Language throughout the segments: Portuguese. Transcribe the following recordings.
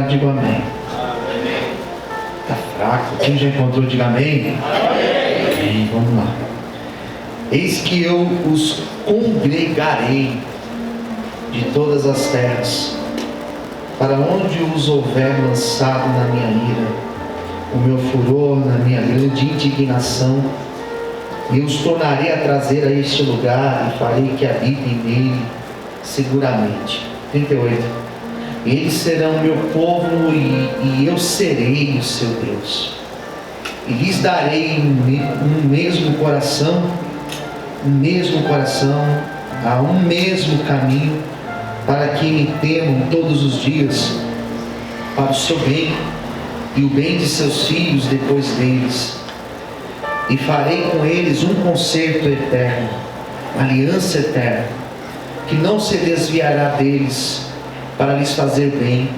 diga amém. Está fraco. Quem já encontrou, diga amém. Amém. Vamos lá. Eis que eu os congregarei de todas as terras, para onde os houver lançado na minha ira, o meu furor, na minha grande indignação, e os tornarei a trazer a este lugar, e farei que habitem nele seguramente. 38. Eles serão meu povo, e eu serei o seu Deus, e lhes darei um mesmo coração, a um mesmo caminho, para que me temam todos os dias, para o seu bem e o bem de seus filhos depois deles. E farei com eles um concerto eterno, aliança eterna, que não se desviará deles, para lhes fazer bem.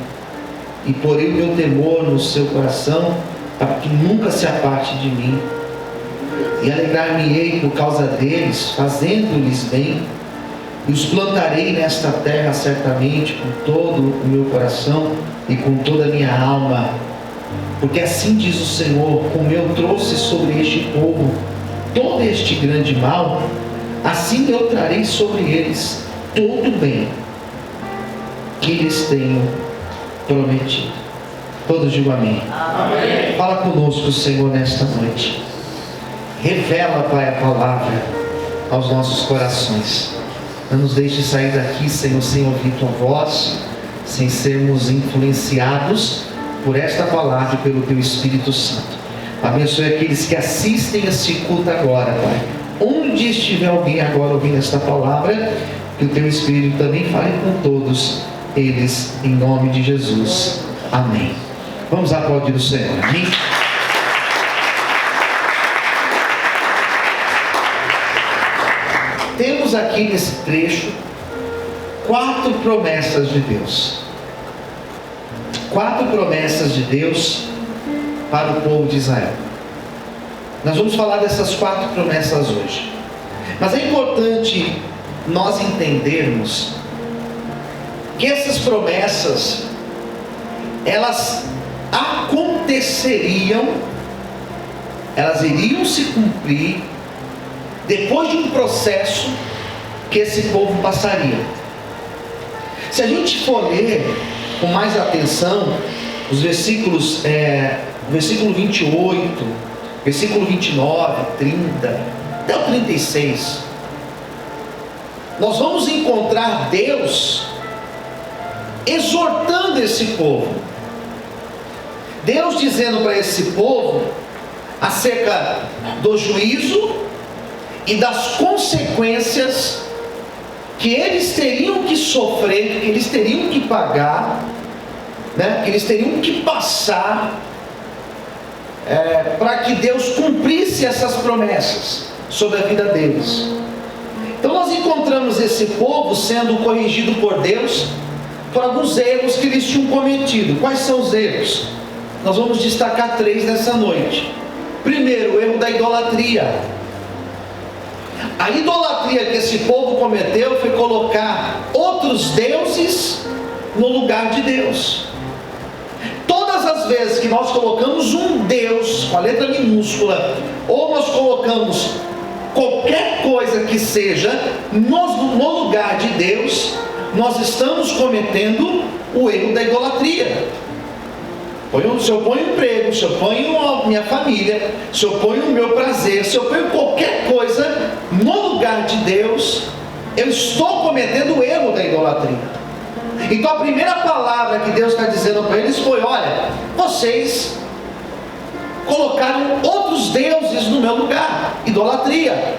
E porei o meu temor no seu coração, para que nunca se aparte de mim. E alegrar-me-ei por causa deles, fazendo-lhes bem. E os plantarei nesta terra certamente, com todo o meu coração e com toda a minha alma. Porque assim diz o Senhor: como eu trouxe sobre este povo todo este grande mal, assim eu trarei sobre eles todo o bem que lhes tenho prometido. Todos digam amém. Amém. Fala conosco, Senhor, nesta noite. Revela, Pai, a palavra aos nossos corações. Não nos deixe sair daqui, Senhor, sem ouvir Tua voz, sem sermos influenciados por esta palavra e pelo Teu Espírito Santo. Abençoe aqueles que assistem este culto agora, Pai. Onde estiver alguém agora ouvindo esta palavra, que o Teu Espírito também fale com todos eles, em nome de Jesus. Amém. Vamos aplaudir o Senhor. Amém. Temos aqui nesse trecho 4 promessas de Deus. 4 promessas de Deus para o povo de Israel. Nós vamos falar dessas 4 promessas hoje. Mas é importante nós entendermos que essas promessas, elas aconteceriam, elas iriam se cumprir depois de um processo que esse povo passaria. Se a gente for ler com mais atenção os versículos, versículo 28, versículo 29, 30, até o 36, nós vamos encontrar Deus exortando esse povo. Deus dizendo para esse povo acerca do juízo e das consequências que eles teriam que sofrer, que eles teriam que pagar, né? Que eles teriam que passar para que Deus cumprisse essas promessas sobre a vida deles. Então nós encontramos esse povo sendo corrigido por Deus por alguns erros que eles tinham cometido. Quais são os erros? Nós vamos destacar 3 nessa noite. Primeiro, o erro da idolatria. A idolatria que esse povo cometeu foi colocar outros deuses no lugar de Deus. Todas as vezes que nós colocamos um Deus com a letra minúscula, ou nós colocamos qualquer coisa que seja no lugar de Deus, nós estamos cometendo o erro da idolatria. Se eu ponho um emprego, se eu ponho a minha família, se eu ponho o meu prazer, se eu ponho qualquer coisa no lugar de Deus, eu estou cometendo o erro da idolatria. Então a primeira palavra que Deus está dizendo para eles foi: olha, vocês colocaram outros deuses no meu lugar, idolatria.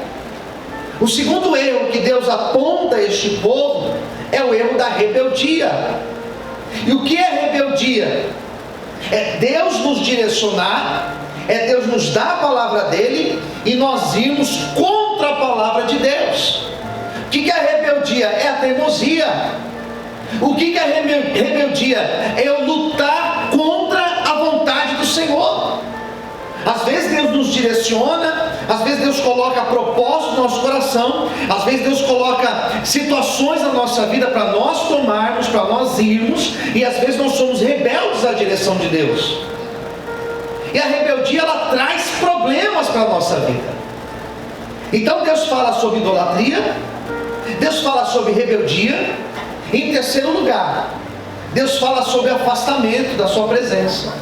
O segundo erro que Deus aponta a este povo é o erro da rebeldia. E o que é rebeldia? É Deus nos direcionar, é Deus nos dar a palavra dele e nós irmos contra a palavra de Deus. O que é rebeldia? É a teimosia. O que é rebeldia? É eu lutar contra a vontade do Senhor. Às vezes Deus nos direciona, Às vezes Deus coloca propósito no nosso coração, às vezes Deus coloca situações na nossa vida para nós tomarmos, para nós irmos, e às vezes nós somos rebeldes à direção de Deus. E a rebeldia, ela traz problemas para a nossa vida. Então Deus fala sobre idolatria, Deus fala sobre rebeldia. Em terceiro lugar, Deus fala sobre afastamento da sua presença.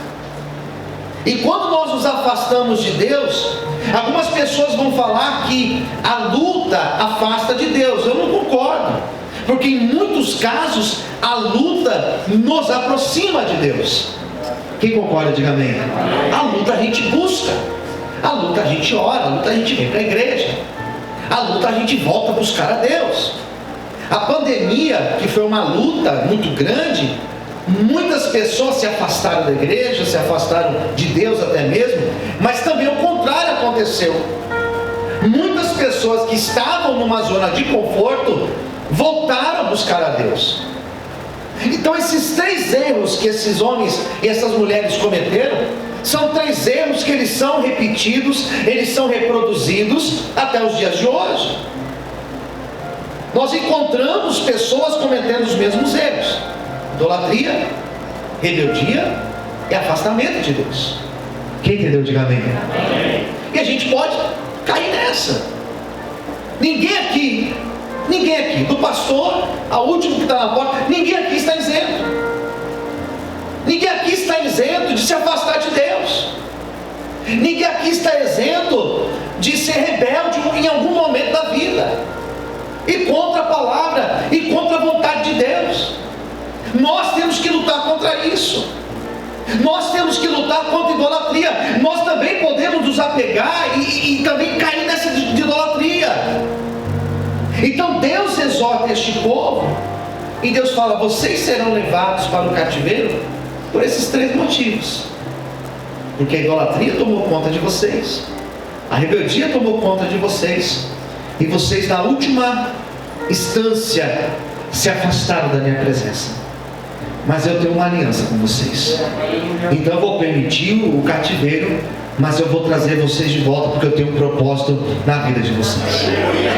E quando nós nos afastamos de Deus, algumas pessoas vão falar que a luta afasta de Deus. Eu não concordo, porque em muitos casos a luta nos aproxima de Deus. Quem concorda, diga amém. A luta a gente busca, a luta a gente ora, a luta a gente vem para a igreja, a luta a gente volta a buscar a Deus. A pandemia, que foi uma luta muito grande, muitas pessoas se afastaram da igreja, se afastaram de Deus até mesmo, mas também o contrário aconteceu. Muitas pessoas que estavam numa zona de conforto voltaram a buscar a Deus. Então esses três erros que esses homens e essas mulheres cometeram, são três erros que eles são repetidos, eles são reproduzidos até os dias de hoje. Nós encontramos pessoas cometendo os mesmos erros: idolatria, rebeldia e afastamento de Deus. Quem entendeu, diga amém. E a gente pode cair nessa. Ninguém aqui, do pastor ao último que está na porta, ninguém aqui está isento. Ninguém aqui está isento de se afastar de Deus. Ninguém aqui está isento de ser rebelde em algum momento da vida, e contra a palavra, e contra a vontade de Deus. Nós temos que lutar contra isso. Nós temos que lutar contra a idolatria. Nós também podemos nos apegar e também cair nessa de idolatria. Então Deus exorta este povo, e Deus fala: vocês serão levados para o cativeiro por esses três motivos. Porque a idolatria tomou conta de vocês, a rebeldia tomou conta de vocês, e vocês, na última instância, se afastaram da minha presença. Mas eu tenho uma aliança com vocês. Então eu vou permitir o cativeiro, mas eu vou trazer vocês de volta, porque eu tenho um propósito na vida de vocês.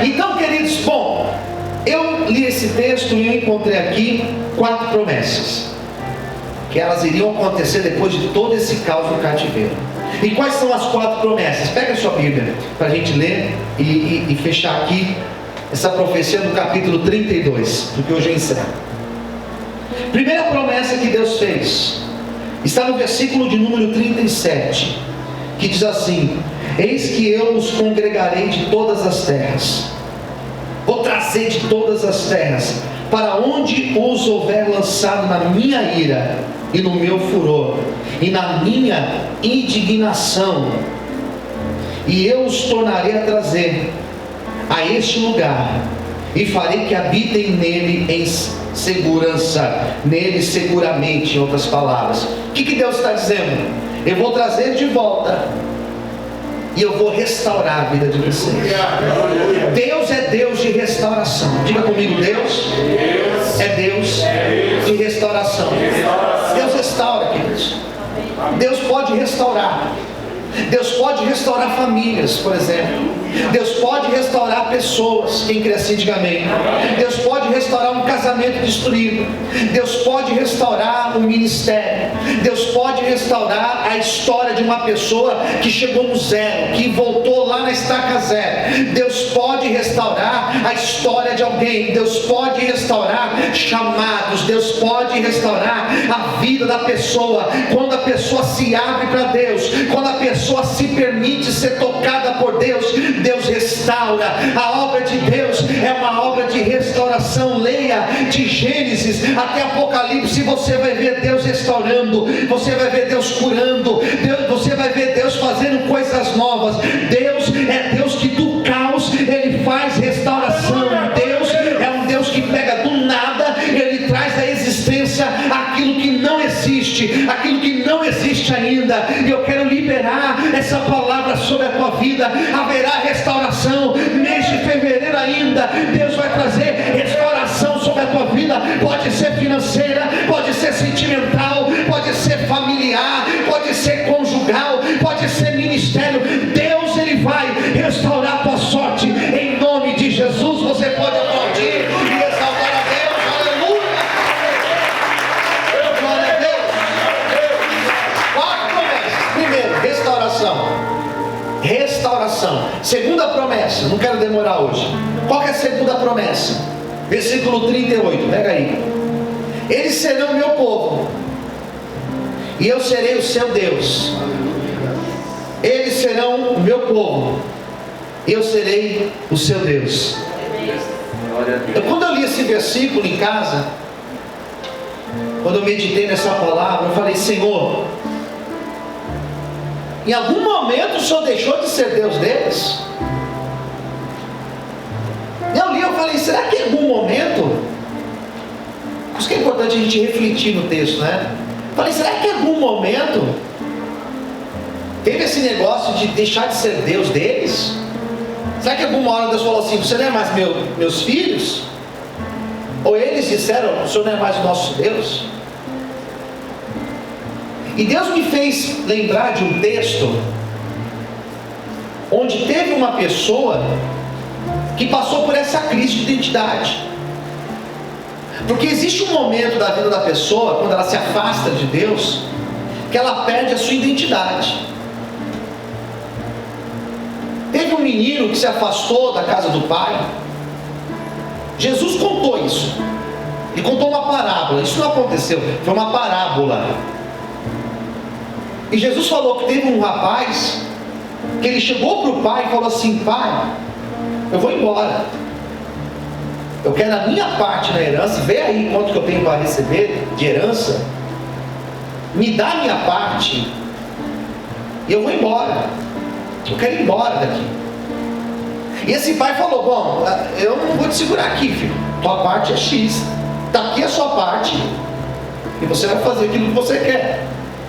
Então, queridos, bom, eu li esse texto e eu encontrei aqui 4 promessas, que elas iriam acontecer depois de todo esse caos no cativeiro. E quais são as 4 promessas? Pega a sua Bíblia para a gente ler e fechar aqui essa profecia no capítulo 32, porque hoje eu encerro. Primeira promessa que Deus fez está no versículo de número 37, que diz assim: eis que eu os congregarei de todas as terras, vou trazer de todas as terras, para onde os houver lançado na minha ira e no meu furor e na minha indignação, e eu os tornarei a trazer a este lugar, e farei que habitem nele em segurança, nele seguramente, em outras palavras. O que Deus está dizendo? Eu vou trazer de volta, e eu vou restaurar a vida de vocês. Deus é Deus de restauração. Diga comigo: Deus é Deus de restauração. Deus restaura, queridos. Deus pode restaurar. Deus pode restaurar famílias, por exemplo. Deus pode restaurar pessoas. Quem crê assim, diga amém. Deus pode restaurar um casamento destruído. Deus pode restaurar um ministério. Deus pode restaurar a história de uma pessoa que chegou no zero, que voltou lá na estaca zero. Deus pode restaurar a história de alguém. Deus pode restaurar chamados. Deus pode restaurar a vida da pessoa. Quando a pessoa se abre para Deus, quando a pessoa se permite ser tocada por Deus, Deus restaura. A obra de Deus é uma obra de restauração. Leia de Gênesis até Apocalipse, você vai ver Deus restaurando, você vai ver Deus curando, você vai ver Deus fazendo coisas novas. Deus é Deus que do caos Ele faz restauração. Deus é um Deus que pega do nada, Ele traz à existência aquilo que não existe, aquilo que não existe ainda. E eu quero liberar essa palavra sobre a tua vida. Haverá restauração. Mês de fevereiro ainda, Deus vai trazer restauração sobre a tua vida. Pode ser financeira, pode ser sentimental, pode ser familiar, pode ser conjugal, pode ser ministério. Deus, Ele vai restaurar restauração. Segunda promessa, não quero demorar hoje. Qual que é a segunda promessa? Versículo 38, pega aí. Eles serão meu povo, e eu serei o seu Deus. Eles serão o meu povo, e eu serei o seu Deus. Quando eu li esse versículo em casa, quando eu meditei nessa palavra, eu falei: Senhor, em algum momento o Senhor deixou de ser Deus deles? Eu li, eu falei: será que em algum momento? Por isso que é importante a gente refletir no texto, né? Eu falei: será que em algum momento teve esse negócio de deixar de ser Deus deles? Será que alguma hora Deus falou assim: você não é mais meus filhos? Ou eles disseram: o Senhor não é mais o nosso Deus? E Deus me fez lembrar de um texto onde teve uma pessoa que passou por essa crise de identidade. Porque existe um momento da vida da pessoa, quando ela se afasta de Deus, que ela perde a sua identidade. Teve um menino que se afastou da casa do pai. Jesus contou isso. Ele contou uma parábola. Isso não aconteceu, foi uma parábola. E Jesus falou que teve um rapaz que ele chegou para o pai e falou assim: pai, eu vou embora, eu quero a minha parte na herança. Vê aí quanto que eu tenho para receber de herança, me dá a minha parte e eu vou embora, eu quero ir embora daqui. E esse pai falou: bom, eu não vou te segurar aqui, filho, tua parte é X, está aqui a sua parte, e você vai fazer aquilo que você quer,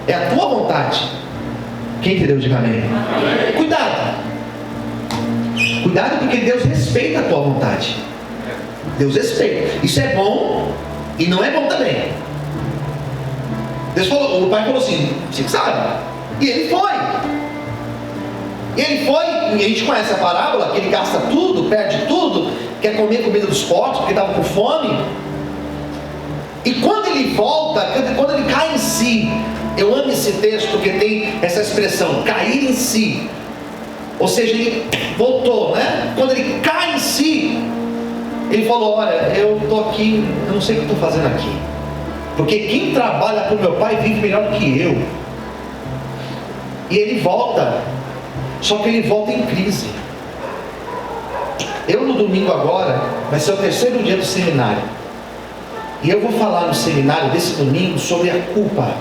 é a tua vontade. Quem entendeu, diga amém. Cuidado, porque Deus respeita a tua vontade. Deus respeita. Isso é bom e não é bom também. Deus falou, o pai falou assim: você sabe. E ele foi. E a gente conhece a parábola, que ele gasta tudo, perde tudo, quer comer comida dos porcos, porque estava com fome. E quando ele volta, quando ele cai em si, eu amo esse texto porque tem essa expressão, cair em si. Ou seja, ele voltou, né? Quando ele cai em si, ele falou: olha, eu estou aqui, eu não sei o que estou fazendo aqui, porque quem trabalha para o meu pai vive melhor do que eu. E ele volta, só que ele volta em crise. Eu no domingo agora, vai ser o terceiro dia do seminário, e eu vou falar no seminário desse domingo sobre a culpa.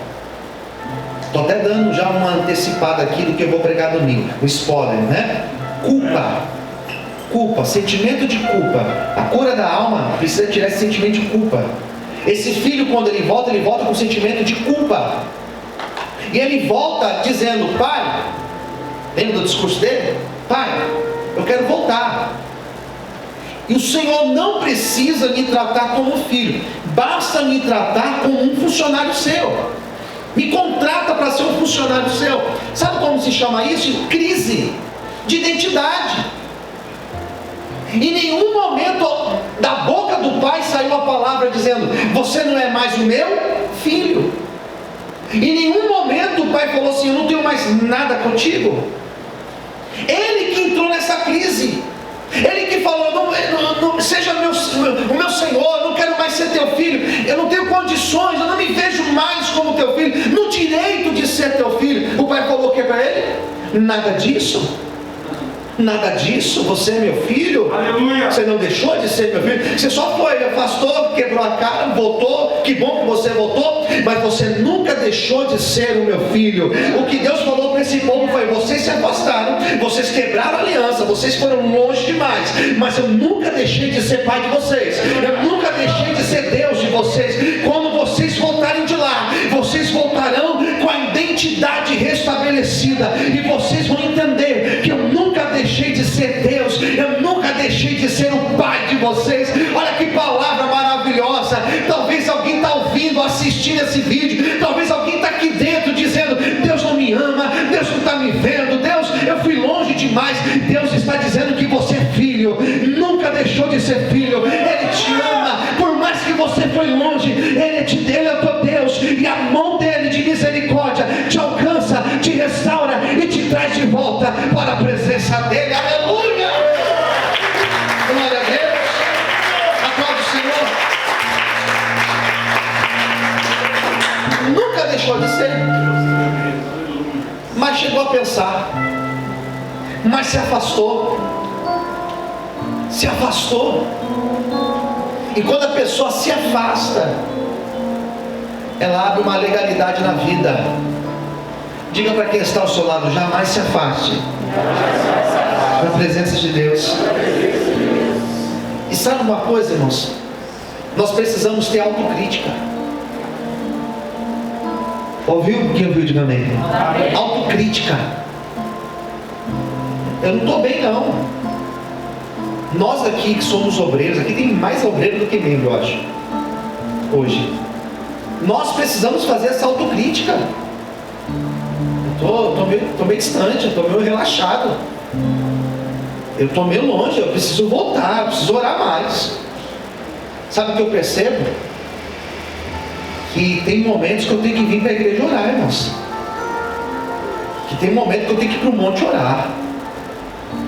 Estou até dando já uma antecipada aqui do que eu vou pregar domingo, um spoiler, né? Culpa, sentimento de culpa. A cura da alma precisa tirar esse sentimento de culpa. Esse filho, quando ele volta com sentimento de culpa. E ele volta dizendo: pai, lembra do discurso dele? Pai, eu quero voltar. E o Senhor não precisa me tratar como filho, basta me tratar como um funcionário seu. Me contrata para ser um funcionário seu. Sabe como se chama isso? Crise de identidade. Em nenhum momento da boca do pai saiu a palavra dizendo: você não é mais o meu filho. Em nenhum momento o pai falou assim: eu não tenho mais nada contigo. Ele que entrou nessa crise. Ele que falou: não seja o meu Senhor, eu não quero mais ser teu filho, eu não tenho condições, eu não me vejo mais como teu filho, no direito de ser teu filho. O pai falou o que para ele? Nada disso. Nada disso, você é meu filho. Aleluia. Você não deixou de ser meu filho. Você só foi, afastou, quebrou a cara, voltou. Que bom que você voltou, mas você nunca deixou de ser o meu filho. O que Deus falou para esse povo foi: vocês se afastaram, vocês quebraram a aliança, vocês foram longe demais, mas eu nunca deixei de ser pai de vocês, eu nunca deixei de ser Deus de vocês. Quando vocês voltarem de lá, vocês voltarão com a identidade restabelecida, e vocês vão entender que eu nunca deixei de ser Deus, eu nunca deixei de ser o pai de vocês. Olha que palavra maravilhosa. Talvez alguém está ouvindo, assistindo esse vídeo, talvez alguém está aqui dentro dizendo: Deus não me ama, Deus não está me vendo, Deus, eu fui longe demais. Deus está dizendo que você é filho, nunca deixou de ser filho. Ele te ama, por mais que você foi longe, Ele é o teu Deus, e a mão dele de misericórdia te alcança, te restaura e te traz de volta para a presença deixou de ser. Mas chegou a pensar. Mas se afastou. Se afastou. E quando a pessoa se afasta, ela abre uma legalidade na vida. Diga para quem está ao seu lado: jamais se afaste da presença de Deus. E sabe uma coisa, irmãos? Nós precisamos ter autocrítica. Ouviu? Quem ouviu, diga amém. Autocrítica. Eu não estou bem, não. Nós aqui que somos obreiros, aqui tem mais obreiro do que membro, eu acho, hoje. Nós precisamos fazer essa autocrítica. Eu estou meio distante, eu estou meio relaxado. Eu estou meio longe, eu preciso voltar, eu preciso orar mais. Sabe o que eu percebo? Que tem momentos que eu tenho que vir para a igreja orar, irmãos. Que tem momentos que eu tenho que ir para o monte orar.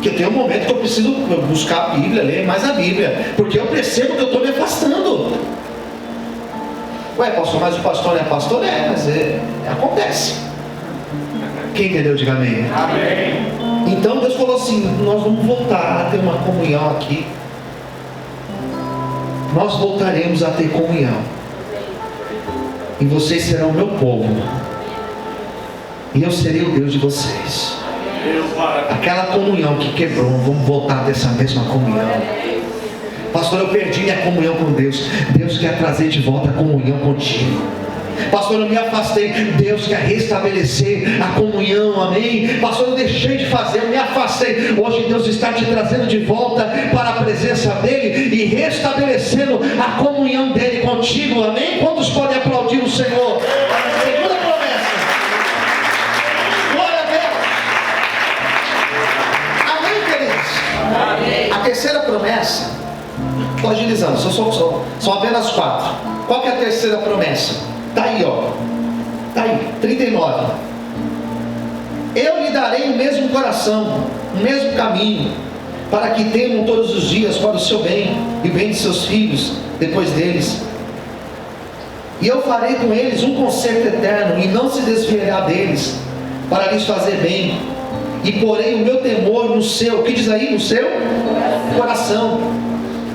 Que eu tenho um momento que eu preciso buscar a Bíblia, ler mais a Bíblia. Porque eu percebo que eu estou me afastando. Ué, pastor, mas o pastor não é pastor? É, mas acontece. Quem entendeu, diga amém. Amém. Então Deus falou assim: nós vamos voltar a ter uma comunhão aqui. Nós voltaremos a ter comunhão. E vocês serão o meu povo. E eu serei o Deus de vocês. Aquela comunhão que quebrou, vamos voltar a ter essa mesma comunhão. Pastor, eu perdi minha comunhão com Deus. Deus quer trazer de volta a comunhão contigo. Pastor, eu me afastei. Deus quer restabelecer a comunhão, amém? Pastor, eu deixei de fazer, eu me afastei. Hoje Deus está te trazendo de volta para a presença dEle e restabelecendo a comunhão dEle contigo, amém? Quantos podem aplaudir o Senhor? Segunda promessa. Glória a Deus. Amém, queridos? Amém. A terceira promessa, estou agilizando, são apenas 4. Qual que é a terceira promessa? Está aí, ó. Está aí, 39. Eu lhe darei o mesmo coração, o mesmo caminho, para que temam todos os dias para o seu bem e o bem de seus filhos depois deles. E eu farei com eles um concerto eterno, e não se desviará deles, para lhes fazer bem. E porei o meu temor no seu, o que diz aí? No seu coração,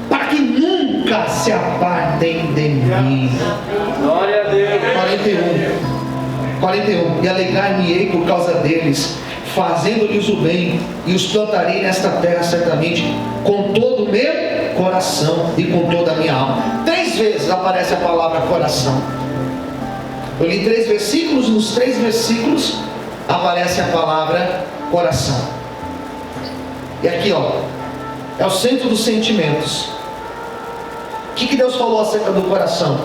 para que nunca se apartem de mim. Glória a Deus. 41. E alegrar-me-ei por causa deles, fazendo-lhes o bem, e os plantarei nesta terra certamente, com todo o meu coração e com toda a minha alma. 3 vezes aparece a palavra coração. Eu li 3 versículos, nos 3 versículos aparece a palavra coração. E aqui, ó, é o centro dos sentimentos. O que Deus falou acerca do coração?